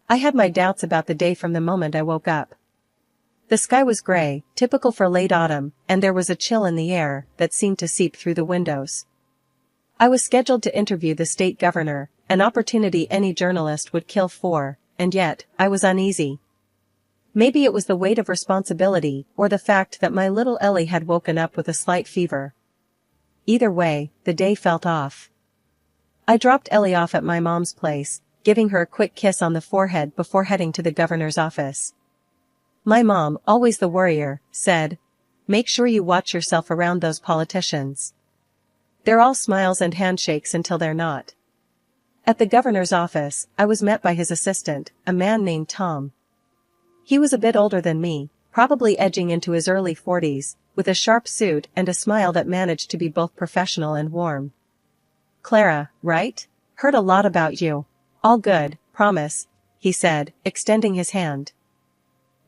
I had my doubts about the day from the moment I woke up. The sky was gray, typical for late autumn, and there was a chill in the air that seemed to seep through the windows. I was scheduled to interview the state governor, an opportunity any journalist would kill for, and yet, I was uneasy. Maybe it was the weight of responsibility, or the fact that my little Ellie had woken up with a slight fever. Either way, the day felt off. I dropped Ellie off at my mom's place, giving her a quick kiss on the forehead before heading to the governor's office. My mom, always the worrier, said, "Make sure you watch yourself around those politicians. They're all smiles and handshakes until they're not." At the governor's office, I was met by his assistant, a man named Tom. He was a bit older than me, probably edging into his early 40s, with a sharp suit and a smile that managed to be both professional and warm. "Clara, right? Heard a lot about you. All good, promise," he said, extending his hand.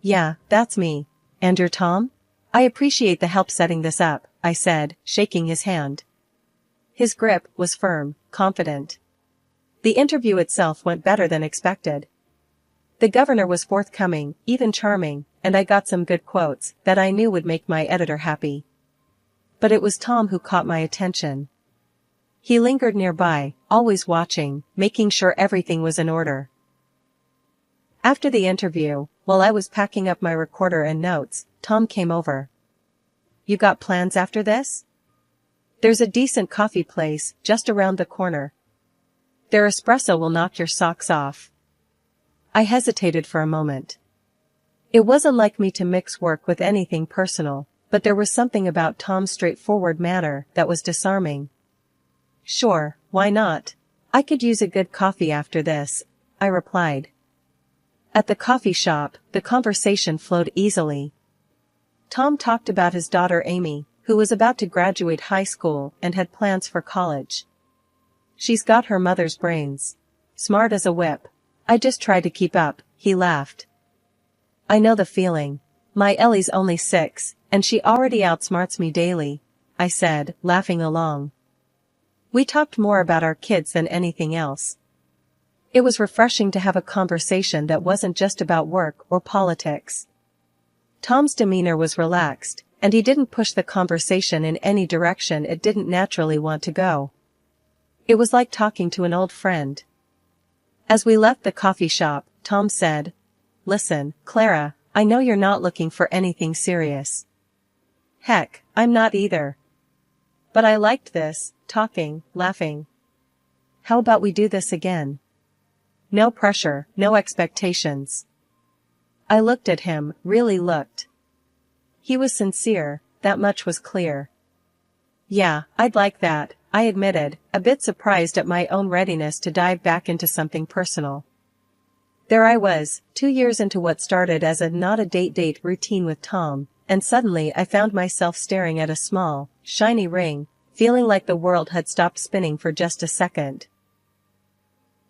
"Yeah, that's me. And you're Tom? I appreciate the help setting this up," I said, shaking his hand. His grip was firm, confident. The interview itself went better than expected. The governor was forthcoming, even charming, and I got some good quotes that I knew would make my editor happy. But it was Tom who caught my attention. He lingered nearby, always watching, making sure everything was in order. After the interview, while I was packing up my recorder and notes, Tom came over. "You got plans after this? There's a decent coffee place just around the corner. Their espresso will knock your socks off." I hesitated for a moment. It wasn't like me to mix work with anything personal, but there was something about Tom's straightforward manner that was disarming. "Sure, why not? I could use a good coffee after this," I replied. At the coffee shop, the conversation flowed easily. Tom talked about his daughter Amy, who was about to graduate high school and had plans for college. "She's got her mother's brains. Smart as a whip. I just try to keep up," he laughed. "I know the feeling. My Ellie's only 6, and she already outsmarts me daily," I said, laughing along. We talked more about our kids than anything else. It was refreshing to have a conversation that wasn't just about work or politics. Tom's demeanor was relaxed, and he didn't push the conversation in any direction it didn't naturally want to go. It was like talking to an old friend. As we left the coffee shop, Tom said, "Listen, Clara, I know you're not looking for anything serious." Heck, I'm not either. But I liked this, talking, laughing. How about we do this again? No pressure, no expectations. I looked at him, really looked. He was sincere, that much was clear. "Yeah, I'd like that," I admitted, a bit surprised at my own readiness to dive back into something personal. There I was, 2 years into what started as a not-a-date routine with Tom, and suddenly I found myself staring at a small, shiny ring, feeling like the world had stopped spinning for just a second.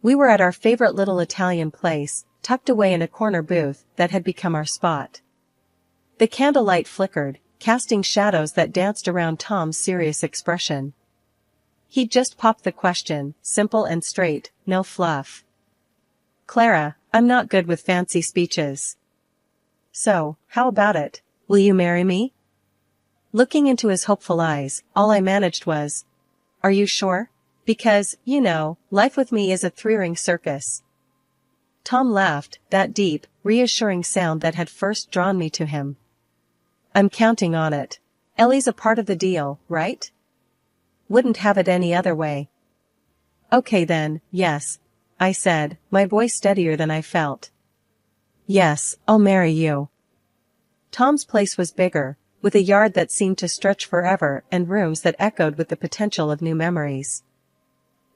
We were at our favorite little Italian place, tucked away in a corner booth that had become our spot. The candlelight flickered, casting shadows that danced around Tom's serious expression. He'd just popped the question, simple and straight, no fluff. "Clara, I'm not good with fancy speeches. So, how about it? Will you marry me?" Looking into his hopeful eyes, all I managed was, "Are you sure? Because, you know, life with me is a 3-ring circus." Tom laughed, that deep, reassuring sound that had first drawn me to him. "I'm counting on it. Ellie's a part of the deal, right? Wouldn't have it any other way." "Okay then, yes," I said, my voice steadier than I felt. "Yes, I'll marry you." Tom's place was bigger, with a yard that seemed to stretch forever and rooms that echoed with the potential of new memories.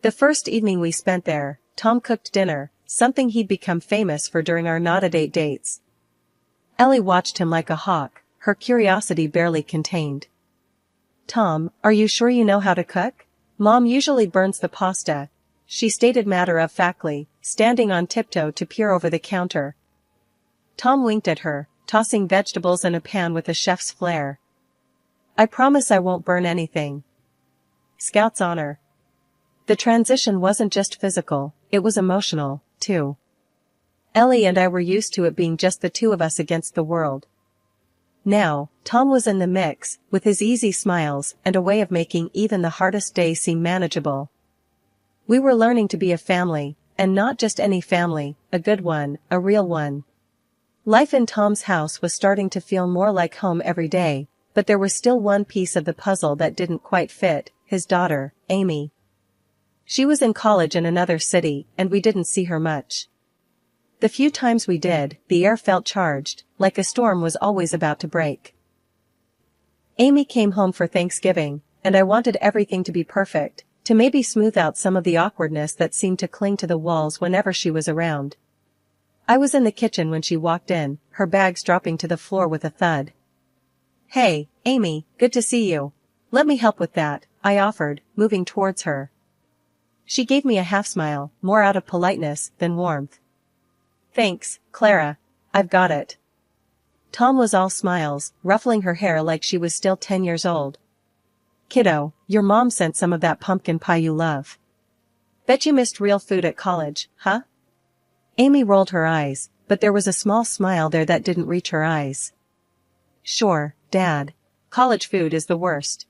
The first evening we spent there, Tom cooked dinner, something he'd become famous for during our not-a-date dates. Ellie watched him like a hawk, her curiosity barely contained. "Tom, are you sure you know how to cook? Mom usually burns the pasta," she stated matter-of-factly, standing on tiptoe to peer over the counter. Tom winked at her, tossing vegetables in a pan with a chef's flair. "I promise I won't burn anything." Scout's honor. The transition wasn't just physical, it was emotional, too. Ellie and I were used to it being just the two of us against the world. Now, Tom was in the mix, with his easy smiles and a way of making even the hardest days seem manageable. We were learning to be a family, and not just any family, a good one, a real one. Life in Tom's house was starting to feel more like home every day, but there was still one piece of the puzzle that didn't quite fit: his daughter, Amy. She was in college in another city, and we didn't see her much. The few times we did, the air felt charged, like a storm was always about to break. Amy came home for Thanksgiving, and I wanted everything to be perfect, to maybe smooth out some of the awkwardness that seemed to cling to the walls whenever she was around. I was in the kitchen when she walked in, her bags dropping to the floor with a thud. "Hey, Amy, good to see you. Let me help with that," I offered, moving towards her. She gave me a half-smile, more out of politeness than warmth. "Thanks, Clara. I've got it." Tom was all smiles, ruffling her hair like she was still 10 years old. "Kiddo, your mom sent some of that pumpkin pie you love. Bet you missed real food at college, huh?" Amy rolled her eyes, but there was a small smile there that didn't reach her eyes. "Sure, Dad. College food is the worst."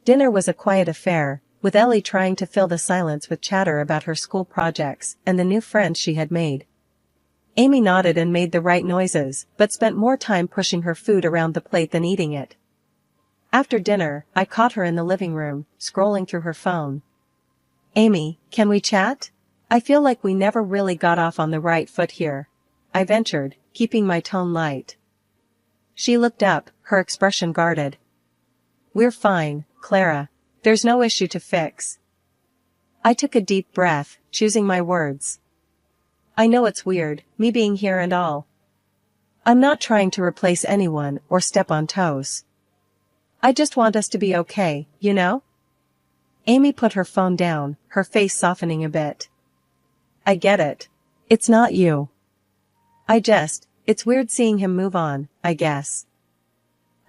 Dinner was a quiet affair, with Ellie trying to fill the silence with chatter about her school projects and the new friends she had made. Amy nodded and made the right noises, but spent more time pushing her food around the plate than eating it. After dinner, I caught her in the living room, scrolling through her phone. "Amy, can we chat? I feel like we never really got off on the right foot here," I ventured, keeping my tone light. She looked up, her expression guarded. "We're fine, Clara. There's no issue to fix." I took a deep breath, choosing my words. "I know it's weird, me being here and all. I'm not trying to replace anyone or step on toes. I just want us to be okay, you know?" Amy put her phone down, her face softening a bit. "I get it. It's not you. It's weird seeing him move on, I guess."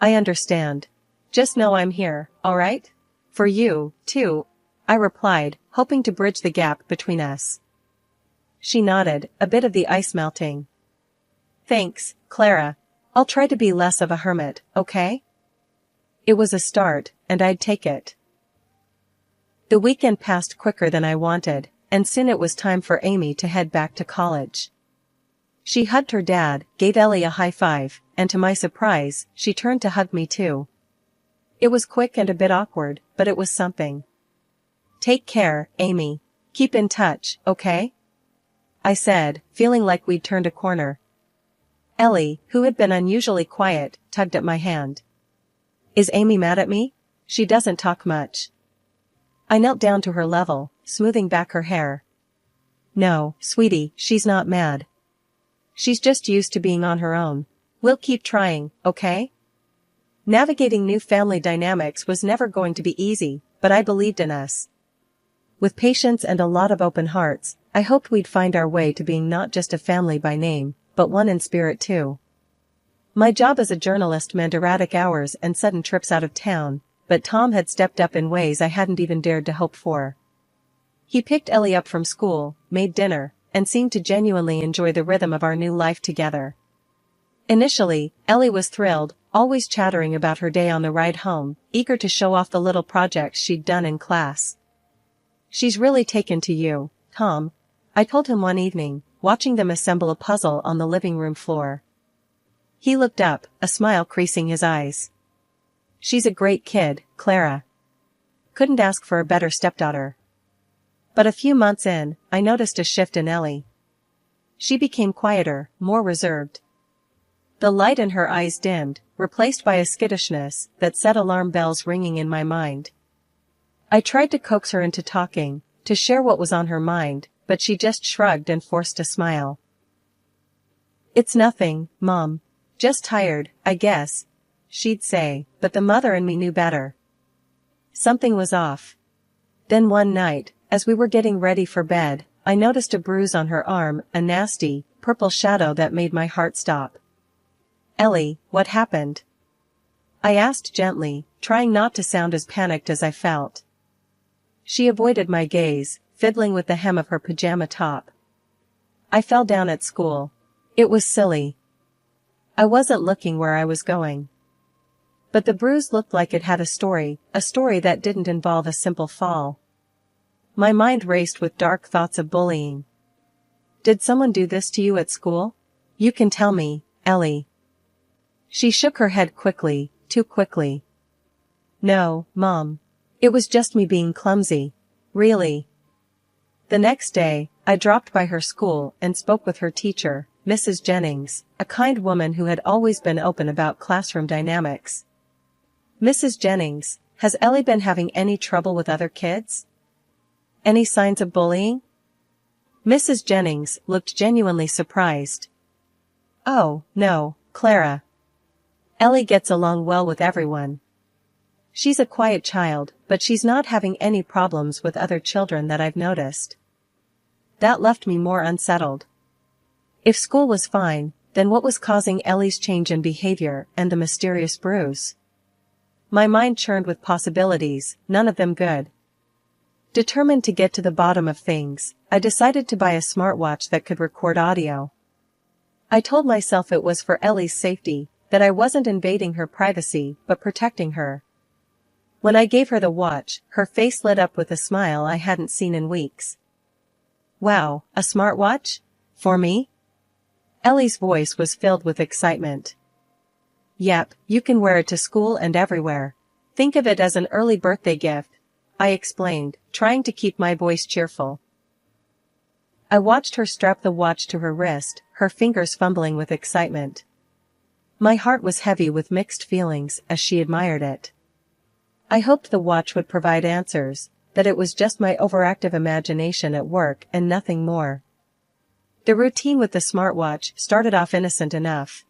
"I understand. Just know I'm here, alright? For you, too," I replied, hoping to bridge the gap between us. She nodded, a bit of the ice melting. "Thanks, Clara. I'll try to be less of a hermit, okay?" It was a start, and I'd take it. The weekend passed quicker than I wanted, and soon it was time for Amy to head back to college. She hugged her dad, gave Ellie a high five, and to my surprise, she turned to hug me too. It was quick and a bit awkward, but it was something. "Take care, Amy. Keep in touch, okay?" I said, feeling like we'd turned a corner. Ellie, who had been unusually quiet, tugged at my hand. "Is Amy mad at me? She doesn't talk much." I knelt down to her level, smoothing back her hair. "No, sweetie, she's not mad. She's just used to being on her own. We'll keep trying, okay?" Navigating new family dynamics was never going to be easy, but I believed in us. With patience and a lot of open hearts, I hoped we'd find our way to being not just a family by name, but one in spirit too. My job as a journalist meant erratic hours and sudden trips out of town, but Tom had stepped up in ways I hadn't even dared to hope for. He picked Ellie up from school, made dinner, and seemed to genuinely enjoy the rhythm of our new life together. Initially, Ellie was thrilled, always chattering about her day on the ride home, eager to show off the little projects she'd done in class. "She's really taken to you, Tom," I told him one evening, watching them assemble a puzzle on the living room floor. He looked up, a smile creasing his eyes. "She's a great kid, Clara. Couldn't ask for a better stepdaughter." But a few months in, I noticed a shift in Ellie. She became quieter, more reserved. The light in her eyes dimmed, replaced by a skittishness that set alarm bells ringing in my mind. I tried to coax her into talking, to share what was on her mind, but she just shrugged and forced a smile. "It's nothing, Mom. Just tired, I guess," she'd say, but the mother in me knew better. Something was off. Then one night, as we were getting ready for bed, I noticed a bruise on her arm, a nasty, purple shadow that made my heart stop. "Ellie, what happened?" I asked gently, trying not to sound as panicked as I felt. She avoided my gaze, fiddling with the hem of her pajama top. I fell down at school. It was silly. I wasn't looking where I was going. But the bruise looked like it had a story that didn't involve a simple fall. My mind raced with dark thoughts of bullying. Did someone do this to you at school? You can tell me, Ellie. She shook her head quickly, too quickly. No, Mom. It was just me being clumsy. Really. The next day, I dropped by her school and spoke with her teacher, Mrs. Jennings, a kind woman who had always been open about classroom dynamics. Mrs. Jennings, has Ellie been having any trouble with other kids? Any signs of bullying? Mrs. Jennings looked genuinely surprised. Oh, no, Clara. Ellie gets along well with everyone. She's a quiet child, but she's not having any problems with other children that I've noticed. That left me more unsettled. If school was fine, then what was causing Ellie's change in behavior and the mysterious bruise? My mind churned with possibilities, none of them good. Determined to get to the bottom of things, I decided to buy a smartwatch that could record audio. I told myself it was for Ellie's safety, that I wasn't invading her privacy, but protecting her. When I gave her the watch, her face lit up with a smile I hadn't seen in weeks. Wow, a smartwatch? For me? Ellie's voice was filled with excitement. Yep, you can wear it to school and everywhere. Think of it as an early birthday gift, I explained, trying to keep my voice cheerful. I watched her strap the watch to her wrist, her fingers fumbling with excitement. My heart was heavy with mixed feelings as she admired it. I hoped the watch would provide answers, that it was just my overactive imagination at work and nothing more. The routine with the smartwatch started off innocent enough.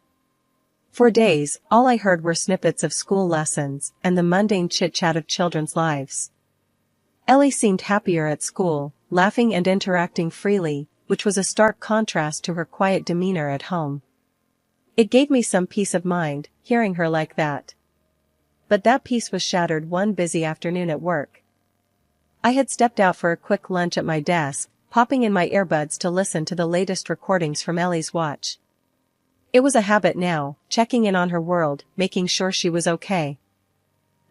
For days, all I heard were snippets of school lessons and the mundane chit-chat of children's lives. Ellie seemed happier at school, laughing and interacting freely, which was a stark contrast to her quiet demeanor at home. It gave me some peace of mind, hearing her like that. But that peace was shattered one busy afternoon at work. I had stepped out for a quick lunch at my desk, popping in my earbuds to listen to the latest recordings from Ellie's watch. It was a habit now, checking in on her world, making sure she was okay.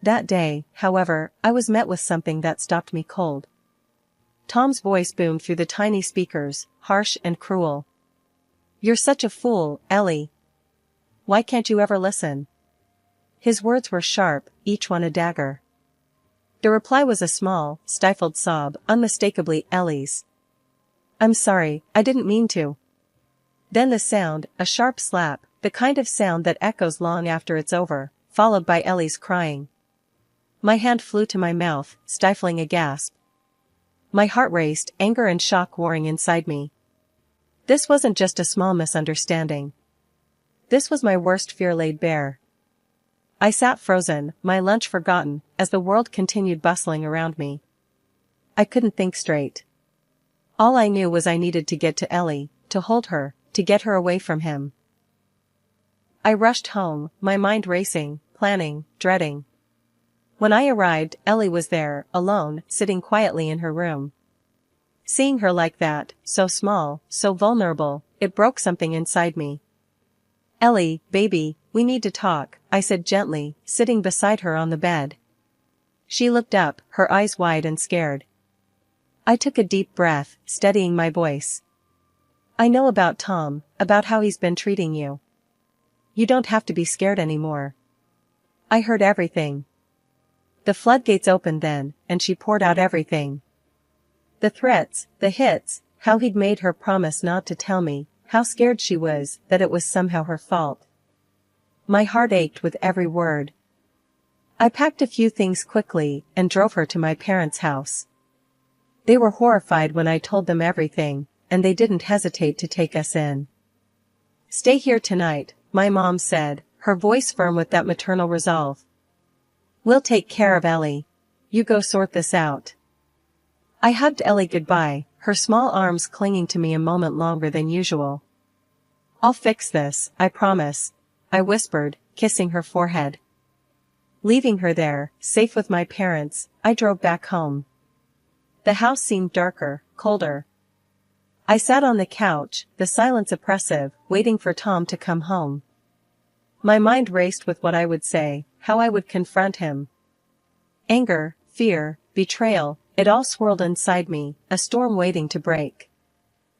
That day, however, I was met with something that stopped me cold. Tom's voice boomed through the tiny speakers, harsh and cruel. You're such a fool, Ellie. Why can't you ever listen? His words were sharp, each one a dagger. The reply was a small, stifled sob, unmistakably Ellie's. I'm sorry, I didn't mean to. Then the sound, a sharp slap, the kind of sound that echoes long after it's over, followed by Ellie's crying. My hand flew to my mouth, stifling a gasp. My heart raced, anger and shock warring inside me. This wasn't just a small misunderstanding. This was my worst fear laid bare. I sat frozen, my lunch forgotten, as the world continued bustling around me. I couldn't think straight. All I knew was I needed to get to Ellie, to hold her, to get her away from him. I rushed home, my mind racing, planning, dreading. When I arrived, Ellie was there, alone, sitting quietly in her room. Seeing her like that, so small, so vulnerable, it broke something inside me. Ellie, baby, we need to talk, I said gently, sitting beside her on the bed. She looked up, her eyes wide and scared. I took a deep breath, steadying my voice. I know about Tom, about how he's been treating you. You don't have to be scared anymore. I heard everything. The floodgates opened then, and she poured out everything. The threats, the hits, how he'd made her promise not to tell me, how scared she was that it was somehow her fault. My heart ached with every word. I packed a few things quickly and drove her to my parents' house. They were horrified when I told them everything, and they didn't hesitate to take us in. Stay here tonight, my mom said, her voice firm with that maternal resolve. We'll take care of Ellie. You go sort this out. I hugged Ellie goodbye, her small arms clinging to me a moment longer than usual. I'll fix this, I promise, I whispered, kissing her forehead. Leaving her there, safe with my parents, I drove back home. The house seemed darker, colder. I sat on the couch, the silence oppressive, waiting for Tom to come home. My mind raced with what I would say, how I would confront him. Anger, fear, betrayal, it all swirled inside me, a storm waiting to break.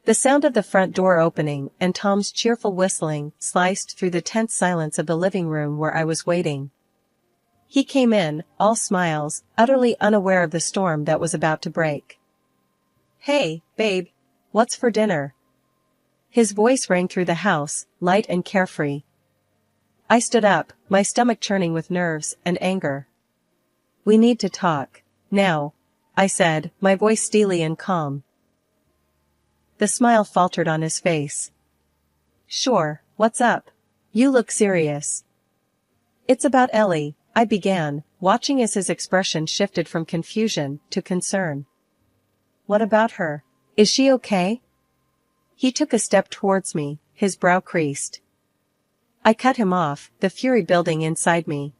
The sound of the front door opening and Tom's cheerful whistling sliced through the tense silence of the living room where I was waiting. He came in, all smiles, utterly unaware of the storm that was about to break. "Hey, babe. What's for dinner?" His voice rang through the house, light and carefree. I stood up, my stomach churning with nerves and anger. "We need to talk. Now," I said, my voice steely and calm. The smile faltered on his face. "Sure, what's up? You look serious." "It's about Ellie," I began, watching as his expression shifted from confusion to concern. "What about her? Is she okay?" He took a step towards me, his brow creased. I cut him off, the fury building inside me.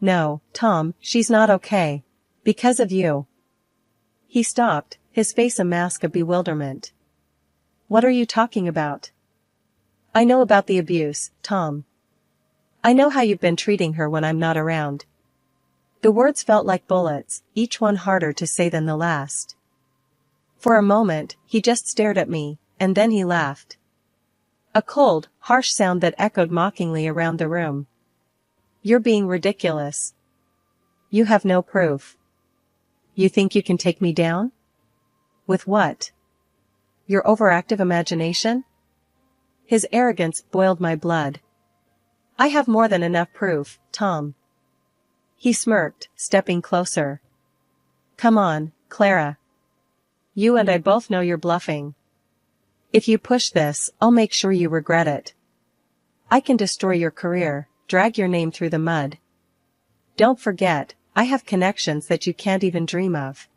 "No, Tom, she's not okay. Because of you." He stopped, his face a mask of bewilderment. "What are you talking about?" "I know about the abuse, Tom. I know how you've been treating her when I'm not around." The words felt like bullets, each one harder to say than the last. For a moment, he just stared at me, and then he laughed. A cold, harsh sound that echoed mockingly around the room. "You're being ridiculous. You have no proof. You think you can take me down? With what? Your overactive imagination?" His arrogance boiled my blood. "I have more than enough proof, Tom." He smirked, stepping closer. "Come on, Clara. You and I both know you're bluffing. If you push this, I'll make sure you regret it. I can destroy your career, drag your name through the mud. Don't forget, I have connections that you can't even dream of."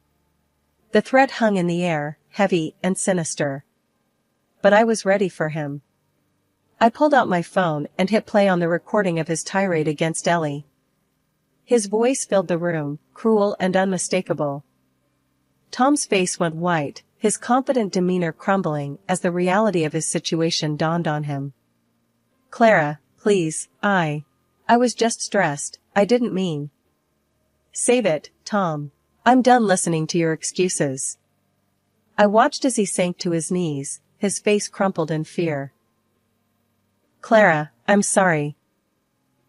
The threat hung in the air, heavy and sinister. But I was ready for him. I pulled out my phone and hit play on the recording of his tirade against Ellie. His voice filled the room, cruel and unmistakable. Tom's face went white, his confident demeanor crumbling as the reality of his situation dawned on him. "Clara, please, I was just stressed, I didn't mean." "Save it, Tom. I'm done listening to your excuses." I watched as he sank to his knees, his face crumpled in fear. "Clara, I'm sorry.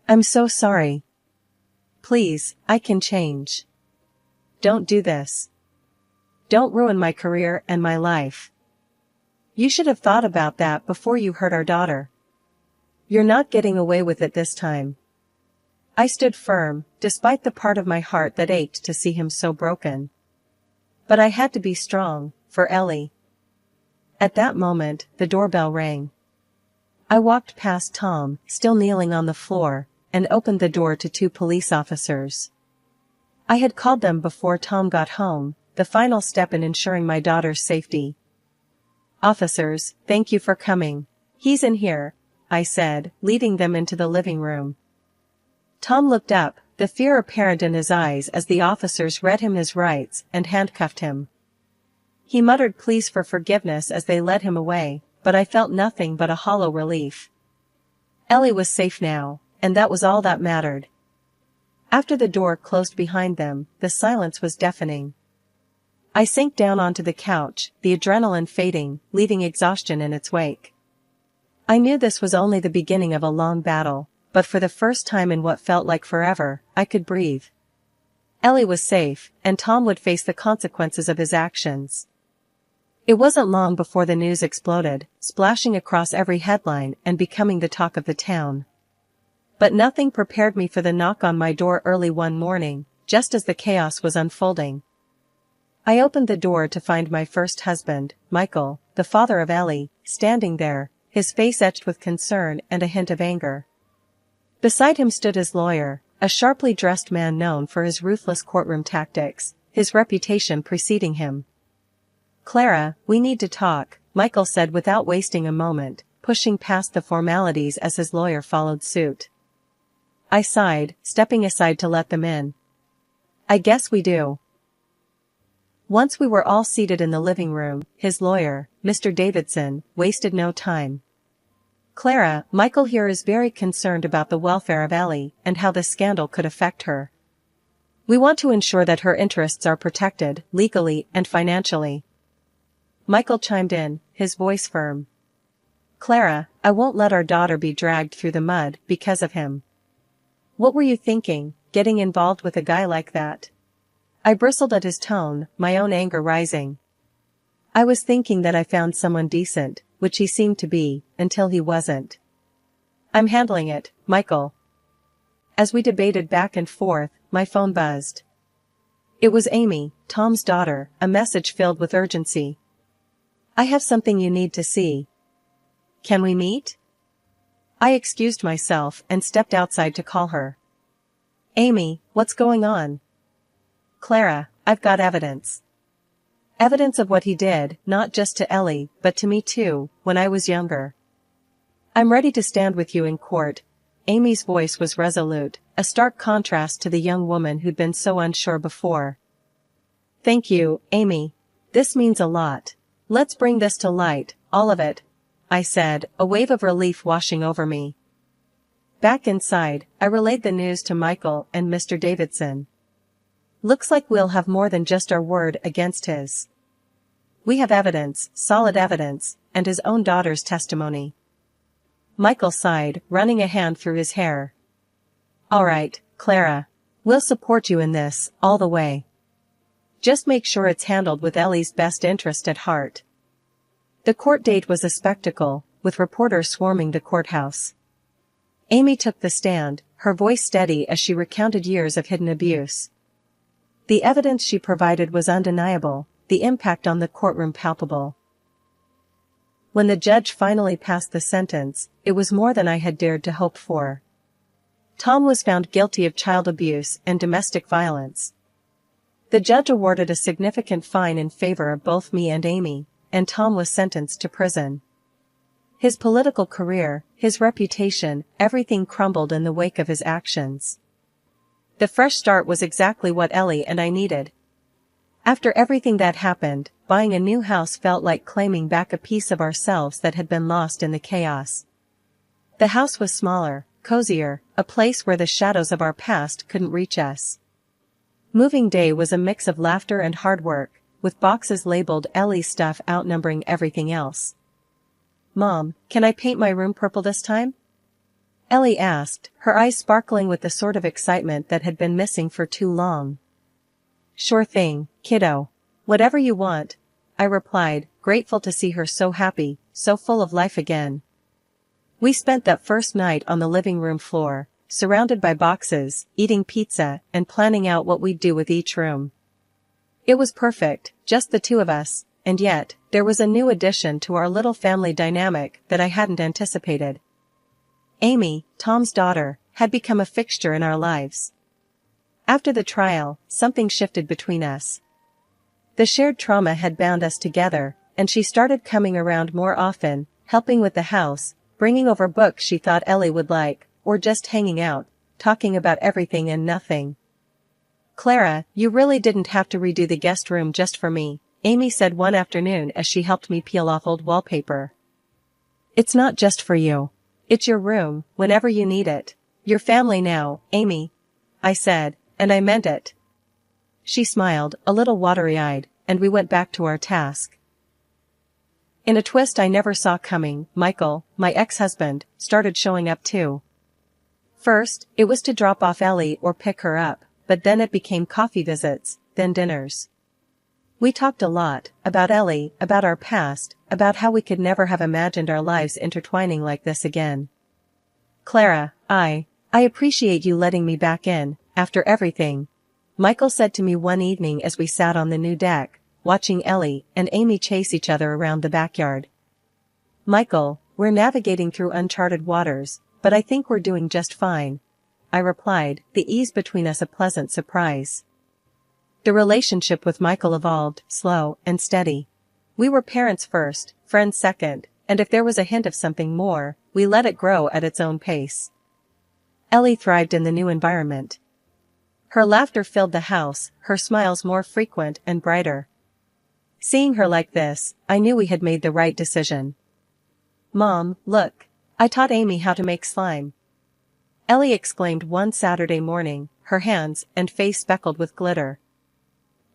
I'm so sorry. Please, I can change. Don't do this. Don't ruin my career and my life. You should have thought about that before you hurt our daughter. You're not getting away with it this time." I stood firm, despite the part of my heart that ached to see him so broken. But I had to be strong, for Ellie. At that moment, the doorbell rang. I walked past Tom, still kneeling on the floor, and opened the door to 2 police officers. I had called them before Tom got home, the final step in ensuring my daughter's safety. "Officers, thank you for coming. He's in here," I said, leading them into the living room. Tom looked up, the fear apparent in his eyes as the officers read him his rights and handcuffed him. He muttered pleas for forgiveness as they led him away, but I felt nothing but a hollow relief. Ellie was safe now, and that was all that mattered. After the door closed behind them, the silence was deafening. I sank down onto the couch, the adrenaline fading, leaving exhaustion in its wake. I knew this was only the beginning of a long battle, but for the first time in what felt like forever, I could breathe. Ellie was safe, and Tom would face the consequences of his actions. It wasn't long before the news exploded, splashing across every headline and becoming the talk of the town. But nothing prepared me for the knock on my door early one morning, just as the chaos was unfolding. I opened the door to find my first husband, Michael, the father of Ellie, standing there, his face etched with concern and a hint of anger. Beside him stood his lawyer, a sharply dressed man known for his ruthless courtroom tactics, his reputation preceding him. "Clara, we need to talk," Michael said without wasting a moment, pushing past the formalities as his lawyer followed suit. I sighed, stepping aside to let them in. "I guess we do." Once we were all seated in the living room, his lawyer, Mr. Davidson, wasted no time. Clara, Michael here is very concerned about the welfare of Ellie and how this scandal could affect her. We want to ensure that her interests are protected, legally and financially. Michael chimed in, his voice firm. Clara, I won't let our daughter be dragged through the mud because of him. What were you thinking, getting involved with a guy like that? I bristled at his tone, my own anger rising. I was thinking that I found someone decent, which he seemed to be, until he wasn't. I'm handling it, Michael. As we debated back and forth, my phone buzzed. It was Amy, Tom's daughter, a message filled with urgency. I have something you need to see. Can we meet? I excused myself and stepped outside to call her. Amy, what's going on? Clara, I've got evidence. Evidence of what he did, not just to Ellie, but to me too, when I was younger. I'm ready to stand with you in court. Amy's voice was resolute, a stark contrast to the young woman who'd been so unsure before. Thank you, Amy. This means a lot. Let's bring this to light, all of it, I said, a wave of relief washing over me. Back inside, I relayed the news to Michael and Mr. Davidson. Looks like we'll have more than just our word against his. We have evidence, solid evidence, and his own daughter's testimony. Michael sighed, running a hand through his hair. All right, Clara. We'll support you in this, all the way. Just make sure it's handled with Ellie's best interest at heart. The court date was a spectacle, with reporters swarming the courthouse. Amy took the stand, her voice steady as she recounted years of hidden abuse. The evidence she provided was undeniable, the impact on the courtroom palpable. When the judge finally passed the sentence, it was more than I had dared to hope for. Tom was found guilty of child abuse and domestic violence. The judge awarded a significant fine in favor of both me and Amy, and Tom was sentenced to prison. His political career, his reputation, everything crumbled in the wake of his actions. The fresh start was exactly what Ellie and I needed. After everything that happened, buying a new house felt like claiming back a piece of ourselves that had been lost in the chaos. The house was smaller, cozier, a place where the shadows of our past couldn't reach us. Moving day was a mix of laughter and hard work, with boxes labeled Ellie's stuff outnumbering everything else. Mom, can I paint my room purple this time? Ellie asked, her eyes sparkling with the sort of excitement that had been missing for too long. Sure thing, kiddo. Whatever you want, I replied, grateful to see her so happy, so full of life again. We spent that first night on the living room floor, surrounded by boxes, eating pizza, and planning out what we'd do with each room. It was perfect, just the two of us, and yet, there was a new addition to our little family dynamic that I hadn't anticipated. Amy, Tom's daughter, had become a fixture in our lives. After the trial, something shifted between us. The shared trauma had bound us together, and she started coming around more often, helping with the house, bringing over books she thought Ellie would like, or just hanging out, talking about everything and nothing. Clara, you really didn't have to redo the guest room just for me, Amy said one afternoon as she helped me peel off old wallpaper. It's not just for you. It's your room, whenever you need it. Your family now, Amy, I said, and I meant it. She smiled, a little watery-eyed, and we went back to our task. In a twist I never saw coming, Michael, my ex-husband, started showing up too. First, it was to drop off Ellie or pick her up, but then it became coffee visits, then dinners. We talked a lot, about Ellie, about our past, about how we could never have imagined our lives intertwining like this again. Clara, I appreciate you letting me back in, after everything, Michael said to me one evening as we sat on the new deck, watching Ellie and Amy chase each other around the backyard. Michael, we're navigating through uncharted waters, but I think we're doing just fine, I replied, the ease between us a pleasant surprise. The relationship with Michael evolved, slow and steady. We were parents first, friends second, and if there was a hint of something more, we let it grow at its own pace. Ellie thrived in the new environment. Her laughter filled the house, her smiles more frequent and brighter. Seeing her like this, I knew we had made the right decision. "Mom, look. I taught Amy how to make slime," Ellie exclaimed one Saturday morning, her hands and face speckled with glitter.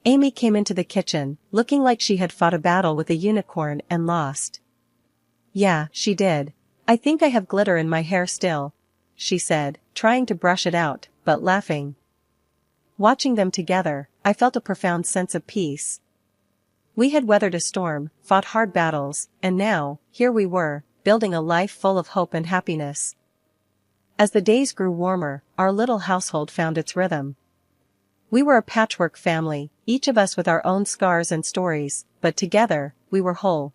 Amy came into the kitchen, looking like she had fought a battle with a unicorn and lost. "Yeah, she did. I think I have glitter in my hair still," she said, trying to brush it out, but laughing. Watching them together, I felt a profound sense of peace. We had weathered a storm, fought hard battles, and now, here we were, building a life full of hope and happiness. As the days grew warmer, our little household found its rhythm. We were a patchwork family, each of us with our own scars and stories, but together, we were whole.